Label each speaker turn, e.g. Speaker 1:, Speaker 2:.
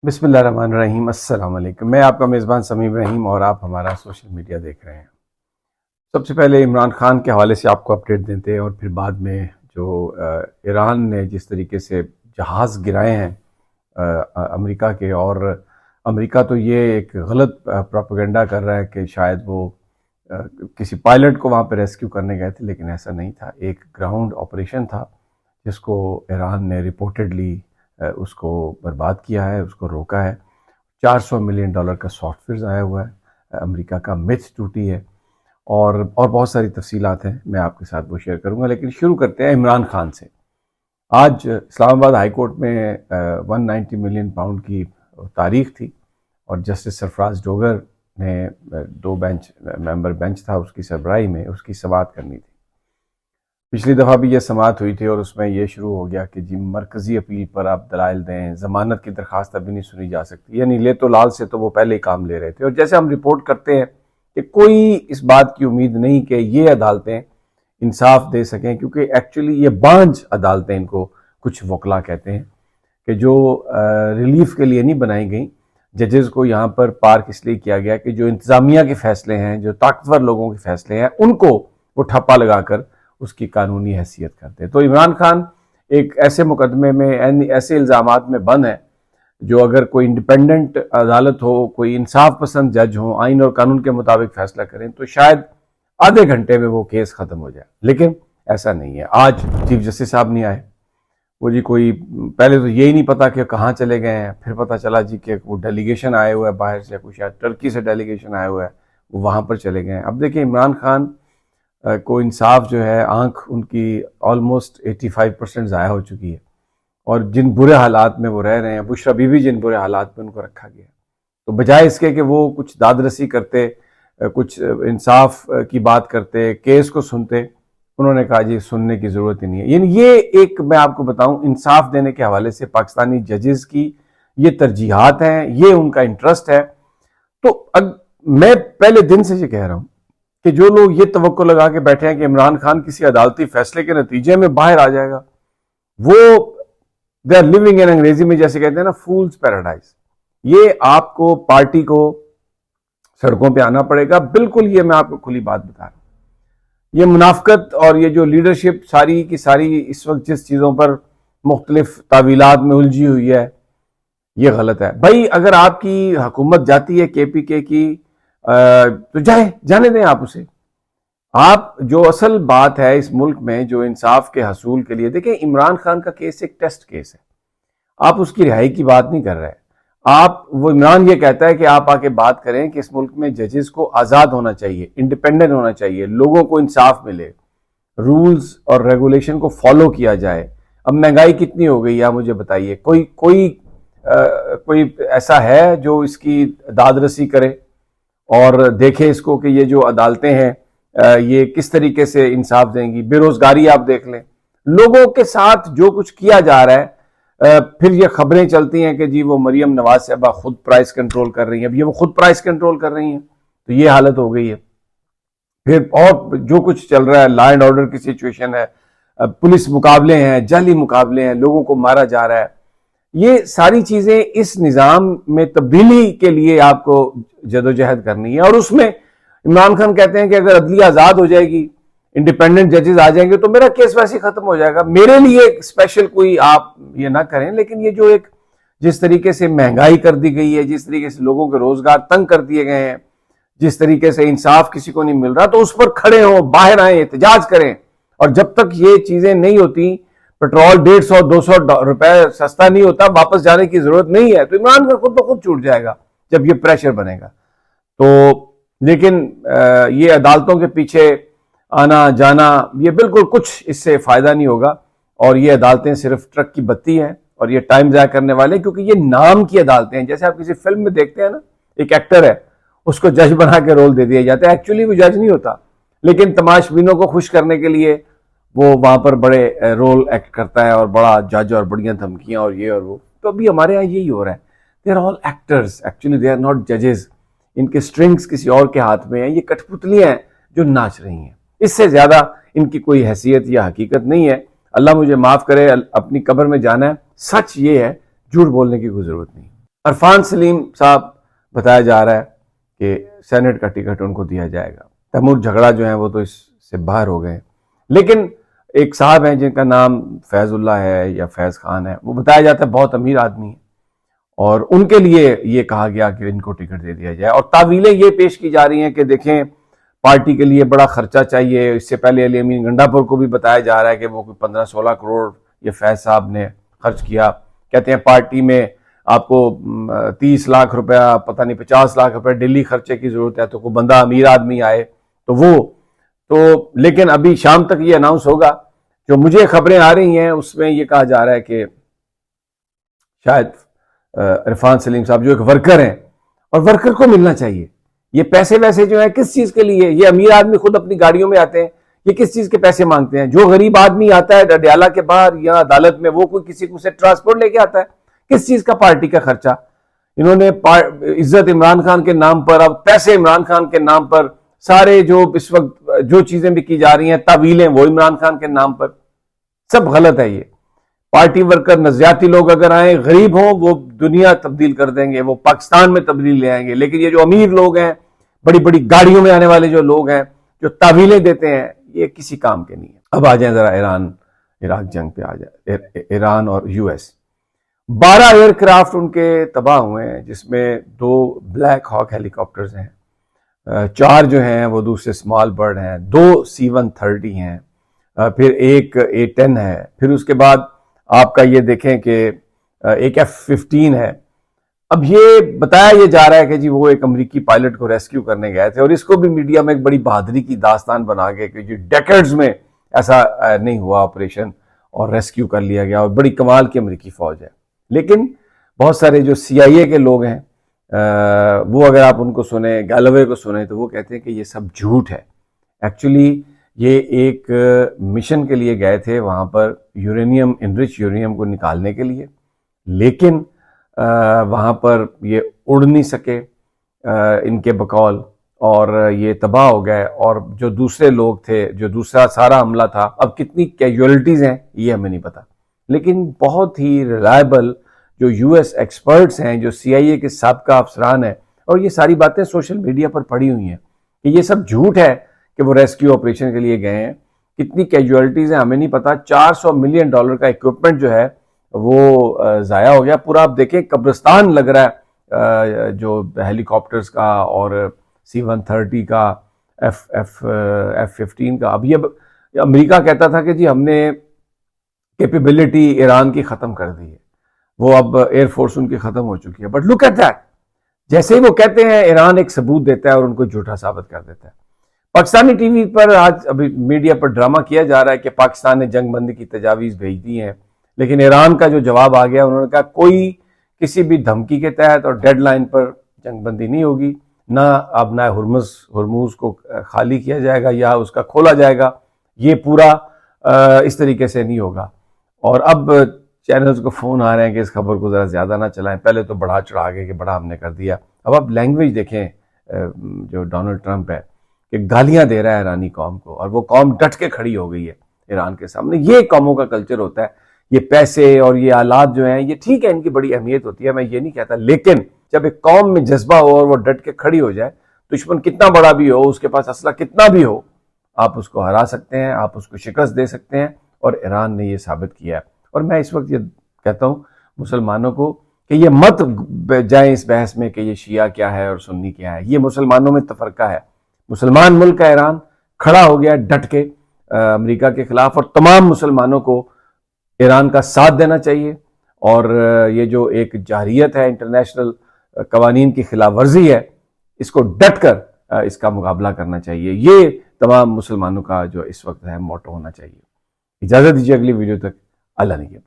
Speaker 1: بسم اللہ الرحمن الرحیم۔ السلام علیکم، میں آپ کا میزبان سمیم رحیم اور آپ ہمارا سوشل میڈیا دیکھ رہے ہیں۔ سب سے پہلے عمران خان کے حوالے سے آپ کو اپڈیٹ دیتے ہیں اور پھر بعد میں جو ایران نے جس طریقے سے جہاز گرائے ہیں امریکہ کے، اور امریکہ تو یہ ایک غلط پروپیگنڈا کر رہا ہے کہ شاید وہ کسی پائلٹ کو وہاں پہ ریسکیو کرنے گئے تھے، لیکن ایسا نہیں تھا۔ ایک گراؤنڈ آپریشن تھا جس کو ایران نے رپورٹڈلی اس کو برباد کیا ہے، اس کو روکا ہے۔ $400 ملین کا سافٹ ویئر ضائع ہوا ہے، امریکہ کا متھ ٹوٹی ہے، اور بہت ساری تفصیلات ہیں، میں آپ کے ساتھ وہ شیئر کروں گا۔ لیکن شروع کرتے ہیں عمران خان سے۔ آج اسلام آباد ہائی کورٹ میں 190 ملین پاؤنڈ کی تاریخ تھی، اور جسٹس سرفراز ڈوگر نے 2 ممبر بینچ تھا، اس کی سربراہی میں اس کی سماعت کرنی تھی۔ پچھلی دفعہ بھی یہ سماعت ہوئی تھی اور اس میں یہ شروع ہو گیا کہ جی مرکزی اپیل پر آپ دلائل دیں، ضمانت کی درخواست ابھی نہیں سنی جا سکتی، یعنی لے تو لال سے تو وہ پہلے ہی کام لے رہے تھے۔ اور جیسے ہم رپورٹ کرتے ہیں کہ کوئی اس بات کی امید نہیں کہ یہ عدالتیں انصاف دے سکیں، کیونکہ ایکچولی یہ بانجھ عدالتیں ان کو کچھ وکلا کہتے ہیں، کہ جو ریلیف کے لیے نہیں بنائی گئیں۔ ججز کو یہاں پر پارک اس لیے کیا گیا کہ جو انتظامیہ کے فیصلے ہیں، جو طاقتور لوگوں کے فیصلے ہیں، ان کو وہ ٹھپا لگا کر اس کی قانونی حیثیت کرتے ہیں۔ تو عمران خان ایک ایسے مقدمے میں، ایسے الزامات میں بند ہے جو اگر کوئی انڈیپینڈنٹ عدالت ہو، کوئی انصاف پسند جج ہو، آئین اور قانون کے مطابق فیصلہ کریں تو شاید آدھے گھنٹے میں وہ کیس ختم ہو جائے، لیکن ایسا نہیں ہے۔ آج چیف جسٹس صاحب نہیں آئے، وہ جی کوئی پہلے تو یہی نہیں پتا کہ کہاں چلے گئے ہیں، پھر پتا چلا جی کہ وہ ڈیلیگیشن آئے ہوئے ہے باہر سے، کچھ شاید ٹرکی سے ڈیلیگیشن آئے ہوئے ہے، وہ وہاں پر چلے گئے ہیں۔ اب دیکھیں عمران خان کو انصاف جو ہے، آنکھ ان کی آلموسٹ 85% ضائع ہو چکی ہے، اور جن برے حالات میں وہ رہ رہے ہیں، بشرا بی بی جن برے حالات میں ان کو رکھا گیا، تو بجائے اس کے کہ وہ کچھ داد رسی کرتے، کچھ انصاف کی بات کرتے، کیس کو سنتے، انہوں نے کہا جی سننے کی ضرورت ہی نہیں ہے۔ یعنی یہ ایک میں آپ کو بتاؤں انصاف دینے کے حوالے سے پاکستانی ججز کی یہ ترجیحات ہیں، یہ ان کا انٹرسٹ ہے۔ تو میں پہلے دن سے یہ کہہ رہا ہوں کہ جو لوگ یہ توقع لگا کے بیٹھے ہیں کہ عمران خان کسی عدالتی فیصلے کے نتیجے میں باہر آ جائے گا، وہ دے آر لیونگ ان، انگریزی میں جیسے کہتے ہیں نا فولز پیراڈائز۔ یہ آپ کو پارٹی کو سڑکوں پہ آنا پڑے گا، بالکل یہ میں آپ کو کھلی بات بتا رہا ہوں۔ یہ منافقت اور یہ جو لیڈرشپ ساری کی ساری اس وقت جس چیزوں پر مختلف تعویلات میں الجھی ہوئی ہے، یہ غلط ہے۔ بھائی اگر آپ کی حکومت جاتی ہے KPK کی تو جانے دیں آپ اسے۔ آپ جو اصل بات ہے اس ملک میں جو انصاف کے حصول کے لیے، دیکھیں عمران خان کا کیس ایک ٹیسٹ کیس ہے، آپ اس کی رہائی کی بات نہیں کر رہے۔ وہ عمران یہ کہتا ہے کہ آپ آ کے بات کریں کہ اس ملک میں ججز کو آزاد ہونا چاہیے، انڈیپینڈنٹ ہونا چاہیے، لوگوں کو انصاف ملے، رولز اور ریگولیشن کو فالو کیا جائے۔ اب مہنگائی کتنی ہو گئی ہے مجھے بتائیے، کوئی ایسا ہے جو اس کی داد رسی کرے اور دیکھے اس کو کہ یہ جو عدالتیں ہیں یہ کس طریقے سے انصاف دیں گی؟ بے روزگاری آپ دیکھ لیں، لوگوں کے ساتھ جو کچھ کیا جا رہا ہے، پھر یہ خبریں چلتی ہیں کہ جی وہ مریم نواز صاحبہ خود پرائس کنٹرول کر رہی ہیں۔ اب یہ وہ خود پرائس کنٹرول کر رہی ہیں تو یہ حالت ہو گئی ہے۔ پھر اور جو کچھ چل رہا ہے، لا اینڈ آرڈر کی سچویشن ہے، پولیس مقابلے ہیں، جعلی مقابلے ہیں، لوگوں کو مارا جا رہا ہے۔ یہ ساری چیزیں اس نظام میں تبدیلی کے لیے آپ کو جدوجہد کرنی ہے، اور اس میں عمران خان کہتے ہیں کہ اگر عدلیہ آزاد ہو جائے گی، انڈیپینڈنٹ ججز آ جائیں گے تو میرا کیس ویسے ہی ختم ہو جائے گا۔ میرے لیے اسپیشل کوئی آپ یہ نہ کریں، لیکن یہ جو ایک جس طریقے سے مہنگائی کر دی گئی ہے، جس طریقے سے لوگوں کے روزگار تنگ کر دیے گئے ہیں، جس طریقے سے انصاف کسی کو نہیں مل رہا، تو اس پر کھڑے ہوں، باہر آئیں، احتجاج کریں۔ اور جب تک یہ چیزیں نہیں ہوتی، پیٹرول 150-200 روپے سستا نہیں ہوتا، واپس جانے کی ضرورت نہیں ہے، تو عمران خان خود بخود چھوٹ جائے گا جب یہ پریشر بنے گا۔ تو لیکن یہ عدالتوں کے پیچھے آنا جانا، یہ بالکل کچھ اس سے فائدہ نہیں ہوگا، اور یہ عدالتیں صرف ٹرک کی بتی ہیں اور یہ ٹائم ضائع کرنے والے، کیونکہ یہ نام کی عدالتیں ہیں۔ جیسے آپ کسی فلم میں دیکھتے ہیں نا، ایک ایکٹر ہے، اس کو جج بنا کے رول دے دیا جاتا ہے، ایکچولی وہ جج نہیں ہوتا، لیکن تماش بینوں کو خوش کرنے کے لیے وہ وہاں پر بڑے رول ایکٹ کرتا ہے، اور بڑا جج اور بڑیاں دھمکیاں اور یہ اور وہ۔ تو ابھی ہمارے ہاں یہی ہو رہا ہے، they are all actors, actually they are not ججز۔ ان کے سٹرنگز کسی اور کے ہاتھ میں ہیں، یہ کٹھ پتلیاں ہیں جو ناچ رہی ہیں، اس سے زیادہ ان کی کوئی حیثیت یا حقیقت نہیں ہے۔ اللہ مجھے معاف کرے، اپنی قبر میں جانا ہے، سچ یہ ہے، جھوٹ بولنے کی کوئی ضرورت نہیں۔ عرفان سلیم صاحب بتایا جا رہا ہے کہ سینٹ کا ٹکٹ ان کو دیا جائے گا. تیمور جھگڑا جو ہیں وہ تو اس سے باہر ہو گئے. لیکن ایک صاحب ہیں جن کا نام فیض اللہ ہے یا فیض خان ہے, وہ بتایا جاتا ہے بہت امیر آدمی ہے, اور ان کے لیے یہ کہا گیا کہ ان کو ٹکٹ دے دیا جائے. اور تعویلیں یہ پیش کی جا رہی ہیں کہ دیکھیں پارٹی کے لیے بڑا خرچہ چاہیے. اس سے پہلے علی امین گنڈا پور کو بھی بتایا جا رہا ہے کہ وہ 15-16 کروڑ یہ فیض صاحب نے خرچ کیا. کہتے ہیں پارٹی میں آپ کو 30 لاکھ روپیہ, پتہ نہیں 50 لاکھ روپے ڈیلی خرچے کی ضرورت ہے, تو کوئی بندہ امیر آدمی آئے تو وہ تو. لیکن ابھی شام تک یہ اناؤنس ہوگا. جو مجھے خبریں آ رہی ہیں اس میں یہ کہا جا رہا ہے کہ شاید عرفان سلیم صاحب جو ایک ورکر ہیں, اور ورکر کو ملنا چاہیے یہ پیسے ویسے جو ہیں کس چیز کے لیے. یہ امیر آدمی خود اپنی گاڑیوں میں آتے ہیں, یہ کس چیز کے پیسے مانگتے ہیں؟ جو غریب آدمی آتا ہے ڈڈیالہ کے باہر یا عدالت میں, وہ کوئی کسی کو سے ٹرانسپورٹ لے کے آتا ہے, کس چیز کا پارٹی کا خرچہ؟ انہوں نے عزت عمران خان کے نام پر, اب پیسے عمران خان کے نام پر, سارے جو اس وقت جو چیزیں بھی کی جا رہی ہیں تعویلیں وہ عمران خان کے نام پر, سب غلط ہے. یہ پارٹی ورکر نظریاتی لوگ اگر آئیں غریب ہوں وہ دنیا تبدیل کر دیں گے, وہ پاکستان میں تبدیل لے آئیں گے. لیکن یہ جو امیر لوگ ہیں, بڑی بڑی گاڑیوں میں آنے والے جو لوگ ہیں, جو تعویلیں دیتے ہیں, یہ کسی کام کے نہیں ہیں. اب آ جائیں ذرا ایران عراق جنگ پہ آ جائیں. ایران اور یو ایس, 12 ایئر کرافٹ ان کے تباہ ہوئے ہیں, جس میں 2 بلیک ہاک ہیلی کاپٹرز ہیں, 4 جو ہیں وہ دوسرے اسمال برڈ ہیں, 2 C-130 ہیں, پھر ایک A-10 ہے. پھر اس کے بعد آپ کا یہ دیکھیں کہ ایک F-15 ہے. اب یہ بتایا یہ جا رہا ہے کہ جی وہ ایک امریکی پائلٹ کو ریسکیو کرنے گئے تھے, اور اس کو بھی میڈیا میں ایک بڑی بہادری کی داستان بنا کے کہ جی ڈیکیڈز میں ایسا نہیں ہوا آپریشن, اور ریسکیو کر لیا گیا, اور بڑی کمال کی امریکی فوج ہے. لیکن بہت سارے جو CIA کے لوگ ہیں وہ اگر آپ ان کو سنیں, گیلوے کو سنیں, تو وہ کہتے ہیں کہ یہ سب جھوٹ ہے. ایکچولی یہ ایک مشن کے لیے گئے تھے وہاں پر یورینیم, انرچ یورینیم کو نکالنے کے لیے, لیکن وہاں پر یہ اڑ نہیں سکے ان کے بقول, اور یہ تباہ ہو گئے. اور جو دوسرے لوگ تھے, جو دوسرا سارا عملہ تھا, اب کتنی کیجوالٹیز ہیں یہ ہمیں نہیں پتا, لیکن بہت ہی ریلائبل جو US ایکسپرٹس ہیں, جو CIA کے سابقہ افسران ہیں, اور یہ ساری باتیں سوشل میڈیا پر پڑی ہوئی ہیں کہ یہ سب جھوٹ ہے کہ وہ ریسکیو آپریشن کے لیے گئے ہیں. کتنی کیجوالٹیز ہیں ہمیں نہیں پتا. $400 ملین کا ایکوپمنٹ جو ہے وہ ضائع ہو گیا پورا. آپ دیکھیں قبرستان لگ رہا ہے جو ہیلی کاپٹرز کا, اور C-130 کا, F-15 کا. اب یہ امریکہ کہتا تھا کہ جی ہم نے کیپیبلٹی ایران کی ختم کر دی ہے, وہ اب ایئر فورس ان کی ختم ہو چکی ہے. بٹ لک ایٹ دیٹ, جیسے ہی وہ کہتے ہیں ایران ایک ثبوت دیتا ہے اور ان کو جھوٹا ثابت کر دیتا ہے. پاکستانی ٹی وی پر آج ابھی میڈیا پر ڈرامہ کیا جا رہا ہے کہ پاکستان نے جنگ بندی کی تجاویز بھیج دی ہیں, لیکن ایران کا جو جواب آ گیا, انہوں نے کہا کوئی کسی بھی دھمکی کے تحت اور ڈیڈ لائن پر جنگ بندی نہیں ہوگی, نہ اب نہ ہرموز کو خالی کیا جائے گا یا اس کا کھولا جائے گا, یہ پورا اس طریقے سے نہیں ہوگا. اور اب چینلز کو فون آ رہے ہیں کہ اس خبر کو ذرا زیادہ نہ چلائیں. پہلے تو بڑھا چڑھا کے کہ بڑا ہم نے کر دیا. اب آپ لینگویج دیکھیں جو ڈونلڈ ٹرمپ ہے کہ گالیاں دے رہا ہے ایرانی قوم کو, اور وہ قوم ڈٹ کے کھڑی ہو گئی ہے ایران کے سامنے. یہ قوموں کا کلچر ہوتا ہے. یہ پیسے اور یہ آلات جو ہیں, یہ ٹھیک ہے ان کی بڑی اہمیت ہوتی ہے, میں یہ نہیں کہتا, لیکن جب ایک قوم میں جذبہ ہو اور وہ ڈٹ کے کھڑی ہو جائے, دشمن کتنا بڑا بھی ہو, اس کے پاس اسلحہ کتنا بھی ہو, آپ اس کو ہرا سکتے ہیں, آپ اس کو شکست دے سکتے ہیں. اور ایران نے یہ ثابت کیا ہے. اور میں اس وقت یہ کہتا ہوں مسلمانوں کو کہ یہ مت جائیں اس بحث میں کہ یہ شیعہ کیا ہے اور سنی کیا ہے. یہ مسلمانوں میں تفرقہ ہے. مسلمان ملک کا ایران کھڑا ہو گیا ڈٹ کے امریکہ کے خلاف, اور تمام مسلمانوں کو ایران کا ساتھ دینا چاہیے. اور یہ جو ایک جارحیت ہے, انٹرنیشنل قوانین کی خلاف ورزی ہے, اس کو ڈٹ کر اس کا مقابلہ کرنا چاہیے. یہ تمام مسلمانوں کا جو اس وقت ہے موٹو ہونا چاہیے. اجازت دیجیے اگلی ویڈیو تک. اللہ نگہبان.